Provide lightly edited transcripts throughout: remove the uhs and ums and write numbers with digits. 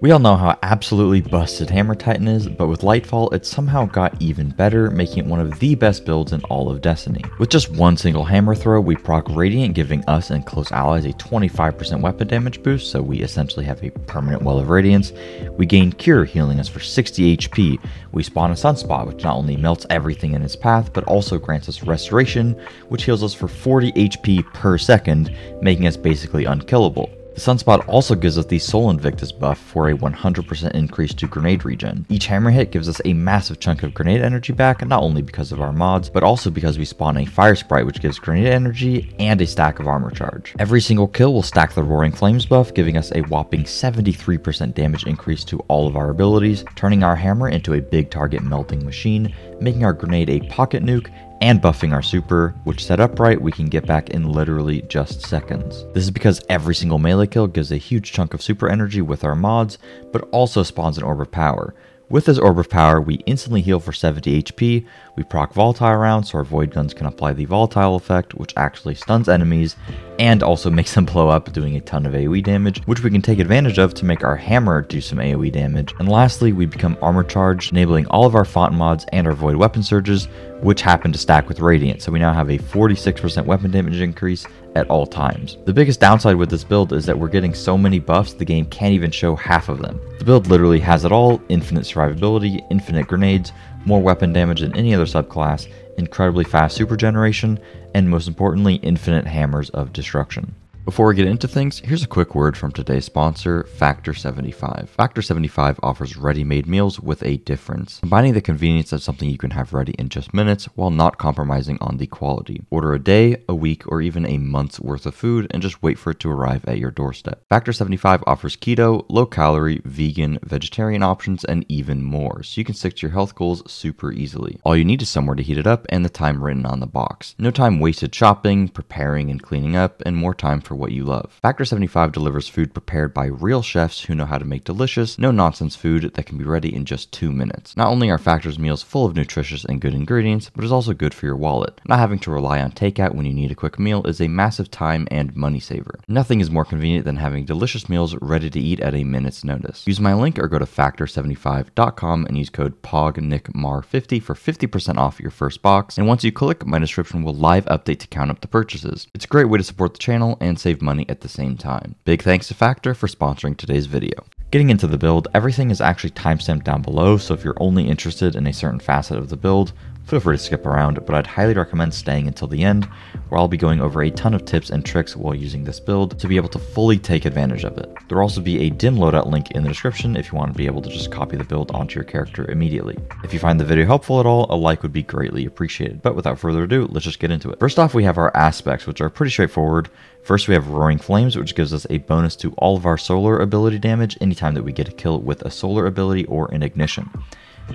We all know how absolutely busted Hammer Titan is, but with Lightfall it somehow got even better, making it one of the best builds in all of Destiny. With just one single hammer throw, we proc Radiant, giving us and close allies a 25% weapon damage boost, so we essentially have a permanent well of radiance. We gain Cure, healing us for 60 HP. We spawn a Sunspot, which not only melts everything in its path, but also grants us Restoration, which heals us for 40 HP per second, making us basically unkillable. The Sunspot also gives us the Soul Invictus buff for a 100% increase to grenade regen. Each hammer hit gives us a massive chunk of grenade energy back, not only because of our mods, but also because we spawn a Fire Sprite which gives grenade energy and a stack of armor charge. Every single kill will stack the Roaring Flames buff, giving us a whopping 73% damage increase to all of our abilities, turning our hammer into a big target melting machine, making our grenade a pocket nuke, and buffing our super, which set up right, we can get back in literally just seconds. This is because every single melee kill gives a huge chunk of super energy with our mods, but also spawns an Orb of Power. With this Orb of Power, we instantly heal for 70 HP, we proc Volatile rounds so our Void Guns can apply the Volatile effect, which actually stuns enemies, and also makes them blow up, doing a ton of AoE damage, which we can take advantage of to make our hammer do some AoE damage. And lastly, we become Armor Charged, enabling all of our font mods and our Void Weapon Surges, which happen to stack with Radiant, so we now have a 46% weapon damage increase at all times. The biggest downside with this build is that we're getting so many buffs the game can't even show half of them. The build literally has it all: infinite survivability, infinite grenades, more weapon damage than any other subclass, incredibly fast super generation, and most importantly, infinite hammers of destruction. Before we get into things, here's a quick word from today's sponsor, Factor 75. Factor 75 offers ready-made meals with a difference, combining the convenience of something you can have ready in just minutes while not compromising on the quality. Order a day, a week, or even a month's worth of food and just wait for it to arrive at your doorstep. Factor 75 offers keto, low-calorie, vegan, vegetarian options, and even more, so you can stick to your health goals super easily. All you need is somewhere to heat it up and the time written on the box. No time wasted shopping, preparing, and cleaning up, and more time for what you love. Factor 75 delivers food prepared by real chefs who know how to make delicious, no-nonsense food that can be ready in just 2 minutes. Not only are Factor's meals full of nutritious and good ingredients, but is also good for your wallet. Not having to rely on takeout when you need a quick meal is a massive time and money saver. Nothing is more convenient than having delicious meals ready to eat at a minute's notice. Use my link or go to factor75.com and use code POGNICMAR50 for 50% off your first box, and once you click, my description will live update to count up the purchases. It's a great way to support the channel and save money at the same time. Big thanks to Factor for sponsoring today's video. Getting into the build, everything is actually timestamped down below, so if you're only interested in a certain facet of the build, feel free to skip around, but I'd highly recommend staying until the end, where I'll be going over a ton of tips and tricks while using this build to be able to fully take advantage of it. There will also be a dim loadout link in the description if you want to be able to just copy the build onto your character immediately. If you find the video helpful at all, a like would be greatly appreciated, but without further ado, let's just get into it. First off, we have our aspects, which are pretty straightforward. First, we have Roaring Flames, which gives us a bonus to all of our solar ability damage anytime that we get a kill with a solar ability or an ignition.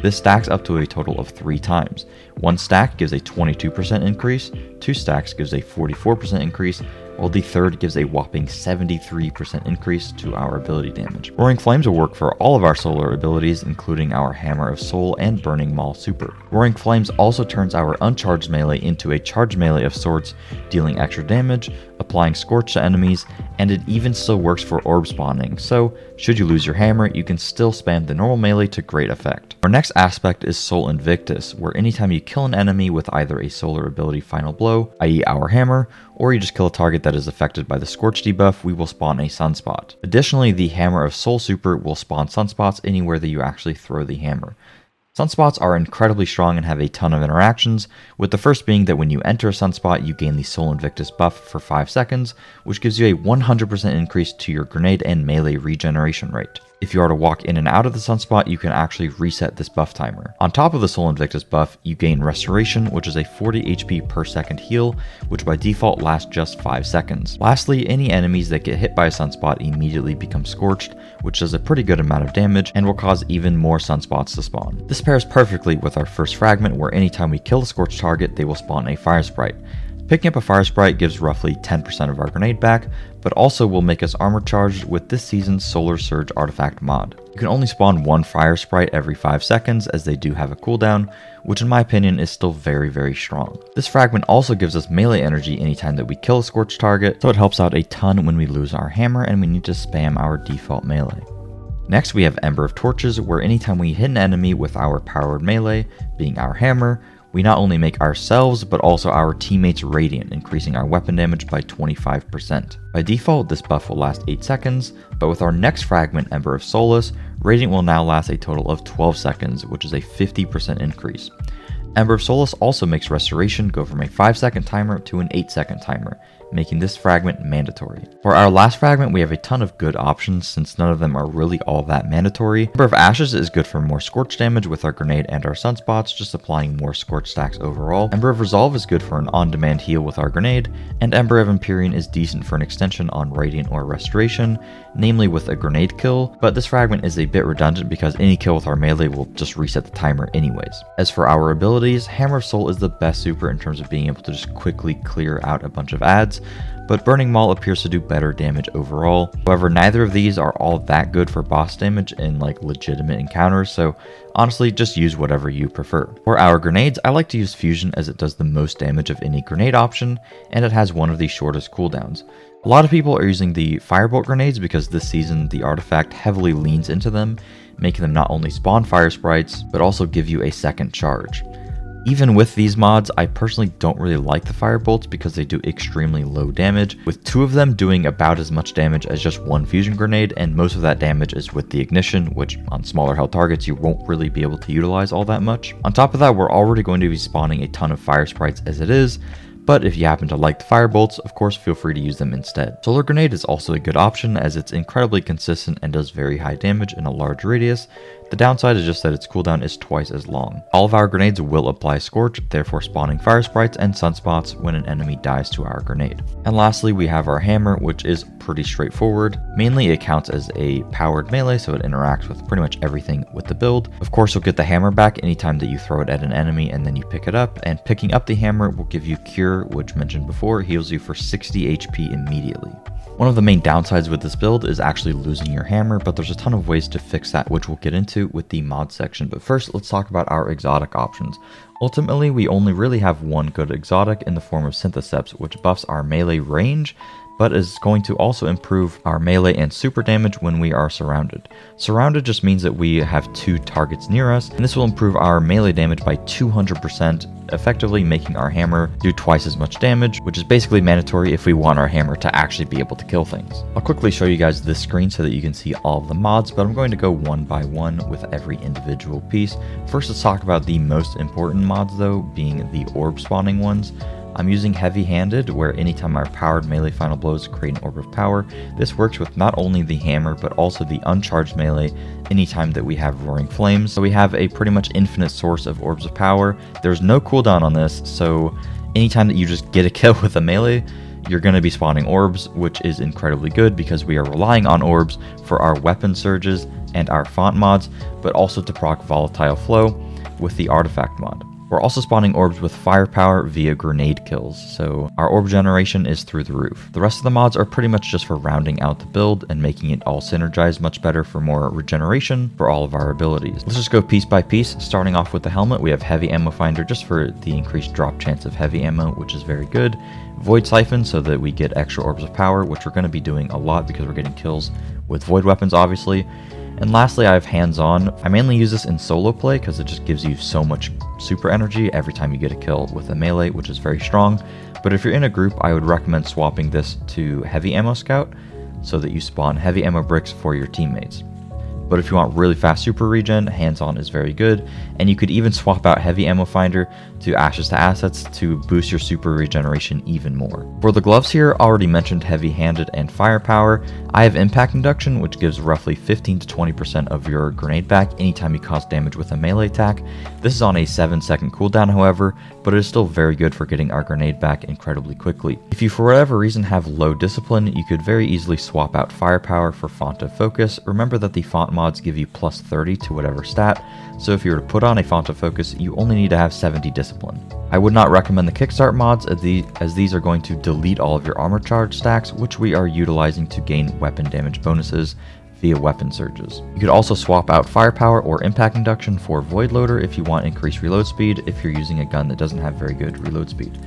This stacks up to a total of 3 times. 1 stack gives a 22% increase, 2 stacks gives a 44% increase, while the third gives a whopping 73% increase to our ability damage. Roaring Flames will work for all of our solar abilities, including our Hammer of Soul and Burning Maul super. Roaring Flames also turns our uncharged melee into a charged melee of sorts, dealing extra damage, applying Scorch to enemies, and it even still works for orb spawning, so should you lose your hammer, you can still spam the normal melee to great effect. Our next aspect is Soul Invictus, where anytime you kill an enemy with either a solar ability final blow, i.e. our hammer, or you just kill a target that is affected by the Scorch debuff, we will spawn a Sunspot. Additionally, the Hammer of Soul super will spawn Sunspots anywhere that you actually throw the hammer. Sunspots are incredibly strong and have a ton of interactions, with the first being that when you enter a Sunspot, you gain the Soul Invictus buff for 5 seconds, which gives you a 100% increase to your grenade and melee regeneration rate. If you are to walk in and out of the Sunspot, you can actually reset this buff timer. On top of the Soul Invictus buff, you gain Restoration, which is a 40 HP per second heal, which by default lasts just 5 seconds. Lastly, any enemies that get hit by a Sunspot immediately become Scorched, which does a pretty good amount of damage and will cause even more Sunspots to spawn. This pairs perfectly with our first fragment, where anytime we kill a Scorched target, they will spawn a Fire Sprite. Picking up a Fire Sprite gives roughly 10% of our grenade back, but also will make us armor charged with this season's Solar Surge artifact mod. You can only spawn 1 Fire Sprite every 5 seconds, as they do have a cooldown, which in my opinion is still very strong. This fragment also gives us melee energy anytime that we kill a Scorched target, so it helps out a ton when we lose our hammer and we need to spam our default melee. Next, we have Ember of Torches, where anytime we hit an enemy with our powered melee, being our hammer, we not only make ourselves, but also our teammates radiant, increasing our weapon damage by 25%. By default, this buff will last 8 seconds, but with our next fragment, Ember of Solace, radiant will now last a total of 12 seconds, which is a 50% increase. Ember of Solace also makes Restoration go from a 5-second timer to an 8-second timer, making this fragment mandatory. For our last fragment, we have a ton of good options since none of them are really all that mandatory. Ember of Ashes is good for more scorch damage with our grenade and our sunspots, just applying more scorch stacks overall. Ember of Resolve is good for an on-demand heal with our grenade, and Ember of Empyrean is decent for an extension on Radiant or Restoration, namely with a grenade kill, but this fragment is a bit redundant because any kill with our melee will just reset the timer anyways. As for our abilities, Hammer of Soul is the best super in terms of being able to just quickly clear out a bunch of adds, but Burning Maul appears to do better damage overall. However, neither of these are all that good for boss damage in like legitimate encounters, so honestly just use whatever you prefer. For our grenades, I like to use Fusion as it does the most damage of any grenade option, and it has one of the shortest cooldowns. A lot of people are using the Firebolt grenades because this season the artifact heavily leans into them, making them not only spawn fire sprites, but also give you a second charge. Even with these mods, I personally don't really like the Firebolts because they do extremely low damage, with 2 of them doing about as much damage as just 1 fusion grenade, and most of that damage is with the ignition, which on smaller held targets you won't really be able to utilize all that much. On top of that, we're already going to be spawning a ton of fire sprites as it is, but if you happen to like the Firebolts, of course feel free to use them instead. Solar Grenade is also a good option as it's incredibly consistent and does very high damage in a large radius. The downside is just that its cooldown is twice as long. All of our grenades will apply Scorch, therefore spawning fire sprites and sunspots when an enemy dies to our grenade. And lastly, we have our hammer, which is pretty straightforward. Mainly it counts as a powered melee, so it interacts with pretty much everything with the build. Of course, you'll get the hammer back anytime that you throw it at an enemy and then you pick it up, and picking up the hammer will give you Cure, which mentioned before heals you for 60 HP immediately. One of the main downsides with this build is actually losing your hammer, but there's a ton of ways to fix that, which we'll get into with the mod section. But first, let's talk about our exotic options. Ultimately, we only really have one good exotic in the form of Syntheseps, which buffs our melee range, but is going to also improve our melee and super damage when we are surrounded. Surrounded just means that we have 2 targets near us, and this will improve our melee damage by 200%, effectively making our hammer do twice as much damage, which is basically mandatory if we want our hammer to actually be able to kill things. I'll quickly show you guys this screen so that you can see all of the mods, but I'm going to go one by one with every individual piece. First, let's talk about the most important mods though, being the orb spawning ones. I'm using heavy-handed, where anytime our powered melee final blows create an orb of power. This works with not only the hammer, but also the uncharged melee anytime that we have roaring flames. So we have a pretty much infinite source of orbs of power. There's no cooldown on this, so anytime that you just get a kill with a melee, you're going to be spawning orbs, which is incredibly good because we are relying on orbs for our weapon surges and our font mods, but also to proc volatile flow with the artifact mod. We're also spawning orbs with firepower via grenade kills, so our orb generation is through the roof. The rest of the mods are pretty much just for rounding out the build and making it all synergize much better for more regeneration for all of our abilities. Let's just go piece by piece. Starting off with the helmet, we have Heavy Ammo Finder just for the increased drop chance of heavy ammo, which is very good. Void Siphon so that we get extra orbs of power, which we're going to be doing a lot because we're getting kills with void weapons obviously. And lastly, I have hands-on. I mainly use this in solo play because it just gives you so much super energy every time you get a kill with a melee, which is very strong. But if you're in a group, I would recommend swapping this to Heavy Ammo Scout so that you spawn heavy ammo bricks for your teammates. But if you want really fast super regen, hands-on is very good, and you could even swap out Heavy Ammo Finder to Ashes to Assets to boost your super regeneration even more. For the gloves here, already mentioned heavy-handed and firepower. I have Impact Induction, which gives roughly 15 to 20% of your grenade back anytime you cause damage with a melee attack. This is on a 7-second cooldown, however, but it is still very good for getting our grenade back incredibly quickly. If you for whatever reason have low discipline, you could very easily swap out firepower for Font of Focus. Remember that the font mods give you plus 30 to whatever stat, so if you were to put on a Font of Focus, you only need to have 70 discipline. I would not recommend the Kickstart mods as these are going to delete all of your armor charge stacks, which we are utilizing to gain weapon damage bonuses via weapon surges. You could also swap out firepower or impact induction for void loader if you want increased reload speed if you're using a gun that doesn't have very good reload speed.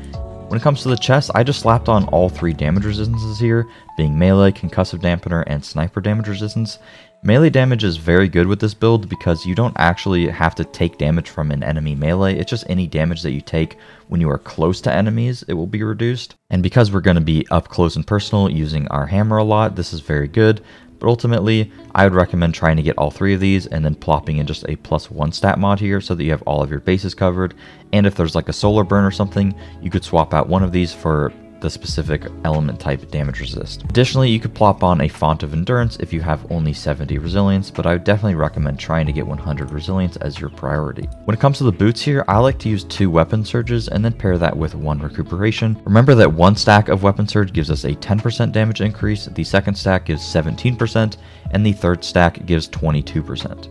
When it comes to the chest, I just slapped on all 3 damage resistances here, being melee, concussive dampener, and sniper damage resistance. Melee damage is very good with this build because you don't actually have to take damage from an enemy melee. It's just any damage that you take when you are close to enemies, it will be reduced. And because we're going to be up close and personal using our hammer a lot, this is very good. But ultimately, I would recommend trying to get all 3 of these and then plopping in just a +1 stat mod here so that you have all of your bases covered. And if there's like a solar burn or something, you could swap out one of these for the specific element type damage resist. Additionally, you could plop on a Font of Endurance if you have only 70 resilience, but I would definitely recommend trying to get 100 resilience as your priority. When it comes to the boots here, I like to use 2 weapon surges and then pair that with 1 recuperation. Remember that 1 stack of weapon surge gives us a 10% damage increase, the second stack gives 17%, and the third stack gives 22%.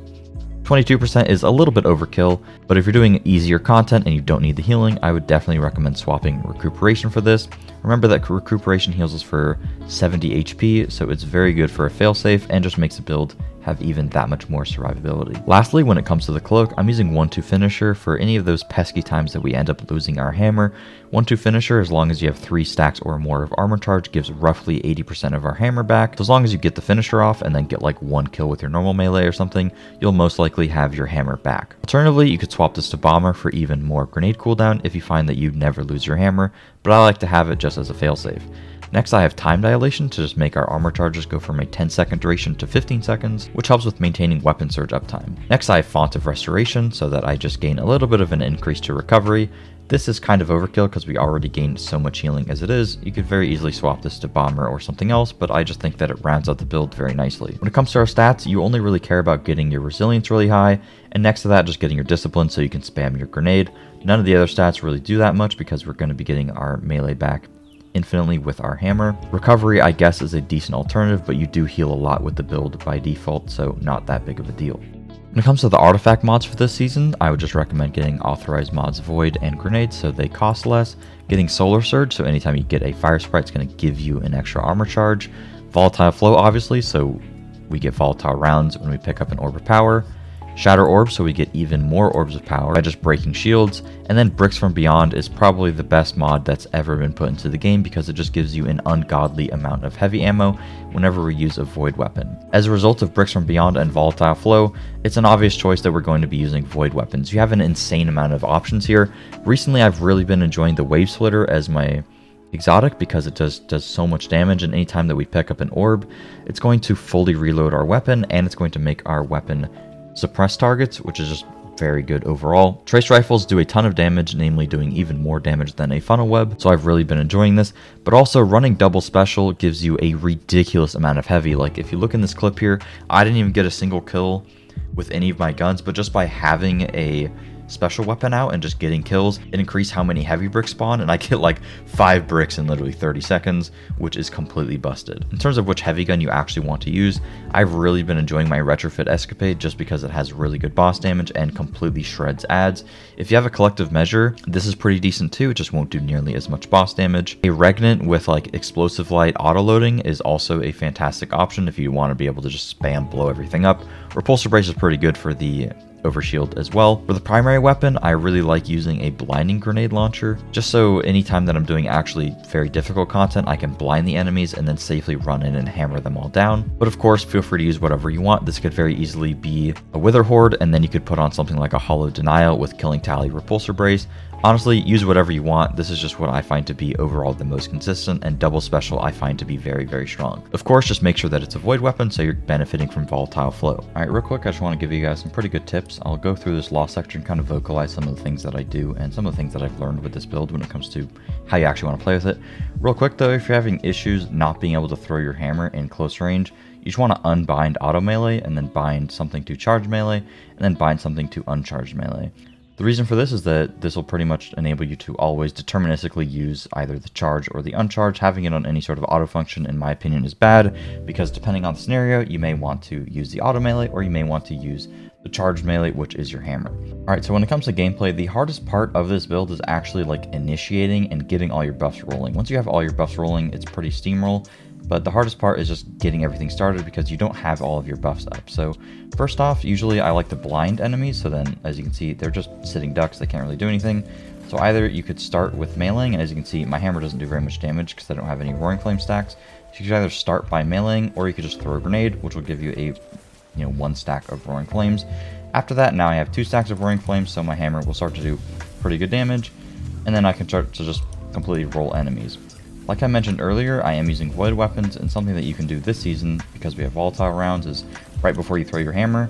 22% is a little bit overkill, but if you're doing easier content and you don't need the healing, I would definitely recommend swapping recuperation for this. Remember that recuperation heals us for 70 HP, so it's very good for a failsafe and just makes the build have even that much more survivability. Lastly, when it comes to the cloak, I'm using 1-2 finisher for any of those pesky times that we end up losing our hammer. 1-2 finisher, as long as you have 3 stacks or more of armor charge, gives roughly 80% of our hammer back. So as long as you get the finisher off and then get like 1 kill with your normal melee or something, you'll most likely have your hammer back. Alternatively, you could swap this to bomber for even more grenade cooldown if you find that you never lose your hammer, but I like to have it just as a failsafe. Next, I have time dilation to just make our armor charges go from a 10-second duration to 15 seconds, which helps with maintaining weapon surge uptime. Next, I have Font of Restoration so that I just gain a little bit of an increase to recovery. This is kind of overkill because we already gained so much healing as it is. You could very easily swap this to bomber or something else, but I just think that it rounds out the build very nicely. When it comes to our stats, you only really care about getting your resilience really high, and next to that, just getting your discipline so you can spam your grenade. None of the other stats really do that much because we're going to be getting our melee back infinitely with our hammer. Recovery, I guess, is a decent alternative, but you do heal a lot with the build by default, so not that big of a deal. When it comes to the artifact mods for this season, I would just recommend getting authorized mods Void and Grenade so they cost less, getting Solar Surge so anytime you get a fire sprite it's going to give you an extra armor charge, Volatile Flow obviously so we get volatile rounds when we pick up an Orb of Power, Shatter Orb so we get even more Orbs of Power by just breaking shields, and then Bricks from Beyond is probably the best mod that's ever been put into the game because it just gives you an ungodly amount of heavy ammo whenever we use a Void weapon. As a result of Bricks from Beyond and Volatile Flow, it's an obvious choice that we're going to be using Void weapons. You have an insane amount of options here. Recently I've really been enjoying the Wave Splitter as my exotic because it does so much damage, and anytime that we pick up an orb, it's going to fully reload our weapon and it's going to make our weapon suppress targets, which is just very good overall. Trace rifles do a ton of damage, namely doing even more damage than a funnel web, so I've really been enjoying this, but also running double special gives you a ridiculous amount of heavy. Like if you look in this clip here, I didn't even get a single kill with any of my guns, but just by having a special weapon out and just getting kills, it increased how many heavy bricks spawn, and I get like 5 bricks in literally 30 seconds, which is completely busted. In terms of which heavy gun you actually want to use, I've really been enjoying my Retrofit Escapade just because it has really good boss damage and completely shreds adds. If you have a Collective Measure, this is pretty decent too, it just won't do nearly as much boss damage. A Regnant with like Explosive Light auto-loading is also a fantastic option if you want to be able to just spam blow everything up. Repulsor Brace is pretty good for the overshield as well. For the primary weapon, I really like using a blinding grenade launcher, just so anytime that I'm doing actually very difficult content, I can blind the enemies and then safely run in and hammer them all down. But of course, feel free to use whatever you want. This could very easily be a Wither Horde, and then you could put on something like a Hollow Denial with Killing Tally Repulsor Brace. Honestly, use whatever you want. This is just what I find to be overall the most consistent, and double special I find to be very, very strong. Of course, just make sure that it's a void weapon so you're benefiting from volatile flow. Alright, real quick, I just want to give you guys some pretty good tips. I'll go through this law section, kind of vocalize some of the things that I do and some of the things that I've learned with this build when it comes to how you actually want to play with it. Real quick though, if you're having issues not being able to throw your hammer in close range, you just want to unbind auto melee and then bind something to charge melee and then bind something to uncharged melee. The reason for this is that this will pretty much enable you to always deterministically use either the charge or the uncharge. Having it on any sort of auto function, in my opinion, is bad, because depending on the scenario, you may want to use the auto melee or you may want to use the charged melee, which is your hammer. Alright, so when it comes to gameplay, the hardest part of this build is actually like initiating and getting all your buffs rolling. Once you have all your buffs rolling, it's pretty steamroll. But the hardest part is just getting everything started because you don't have all of your buffs up. So first off, usually I like to blind enemies. So then, as you can see, they're just sitting ducks. They can't really do anything. So either you could start with meleeing, and as you can see, my hammer doesn't do very much damage because I don't have any Roaring Flame stacks. So you could either start by meleeing, or you could just throw a grenade, which will give you a 1 stack of Roaring Flames. After that, now I have 2 stacks of Roaring Flames, so my hammer will start to do pretty good damage, and then I can start to just completely roll enemies. Like I mentioned earlier, I am using void weapons, and something that you can do this season, because we have volatile rounds, is right before you throw your hammer.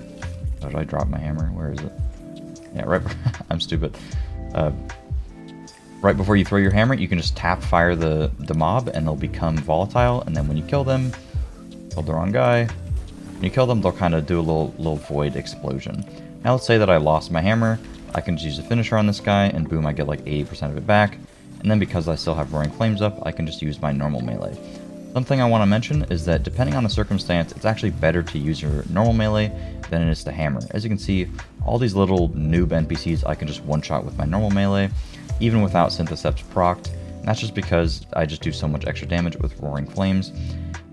Oh, did I drop my hammer? Where is it? Yeah, right. I'm stupid. Right before you throw your hammer, you can just tap fire the mob, and they'll become volatile. And then when you kill them, killed the wrong guy. When you kill them, they'll kind of do a little void explosion. Now let's say that I lost my hammer. I can just use a finisher on this guy, and boom, I get like 80% of it back. And then because I still have Roaring Flames up, I can just use my normal melee. Something I want to mention is that depending on the circumstance, it's actually better to use your normal melee than it is to hammer. As you can see, all these little noob NPCs I can just one-shot with my normal melee, even without Syntheseps procced. And that's just because I just do so much extra damage with Roaring Flames.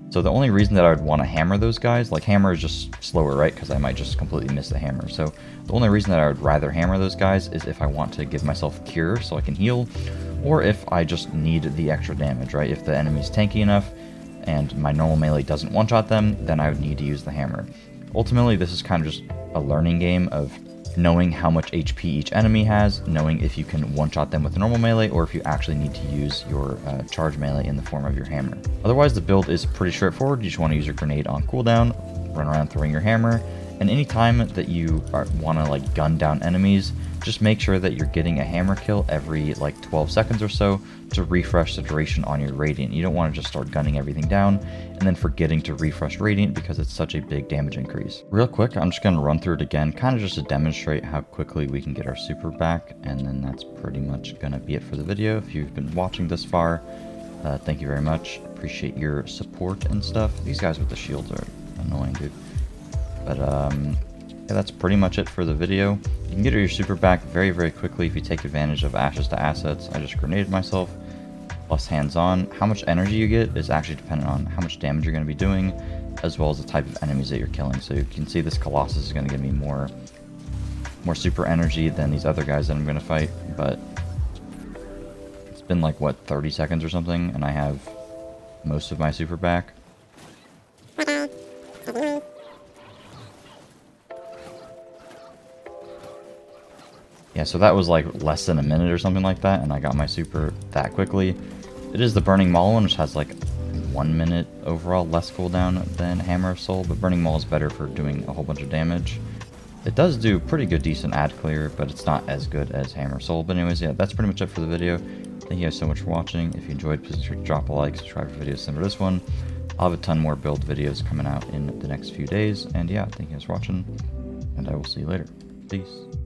So the only reason that I would want to hammer those guys, like hammer is just slower, right? Because I might just completely miss the hammer. So the only reason that I would rather hammer those guys is if I want to give myself cure so I can heal, or if I just need the extra damage, right? If the enemy's tanky enough and my normal melee doesn't one-shot them, then I would need to use the hammer. Ultimately, this is kind of just a learning game of knowing how much HP each enemy has, knowing if you can one-shot them with a normal melee, or if you actually need to use your charge melee in the form of your hammer. Otherwise, the build is pretty straightforward. You just want to use your grenade on cooldown, run around throwing your hammer, and anytime that you want to like gun down enemies, just make sure that you're getting a hammer kill every like 12 seconds or so to refresh the duration on your Radiant. You don't want to just start gunning everything down and then forgetting to refresh Radiant because it's such a big damage increase. Real quick, I'm just going to run through it again, kind of just to demonstrate how quickly we can get our super back, and then that's pretty much going to be it for the video. If you've been watching this far, thank you very much. Appreciate your support and stuff. These guys with the shields are annoying, dude. But yeah, that's pretty much it for the video. You can get your super back very, very quickly if you take advantage of Ashes to Assets. I just grenaded myself, plus hands-on. How much energy you get is actually dependent on how much damage you're going to be doing, as well as the type of enemies that you're killing. So you can see this Colossus is going to give me more super energy than these other guys that I'm going to fight, but it's been like, what, 30 seconds or something, and I have most of my super back. Yeah, so that was like less than a minute or something like that, and I got my super that quickly. It is the Burning Maul one, which has like 1 minute overall less cooldown than Hammer of Soul, but Burning Maul is better for doing a whole bunch of damage. It does do pretty good, decent ad clear, but it's not as good as Hammer of Soul. But anyways, yeah, that's pretty much it for the video. Thank you guys so much for watching. If you enjoyed, please drop a like, subscribe for videos similar to this one. I'll have a ton more build videos coming out in the next few days. And yeah, thank you guys for watching, and I will see you later. Peace.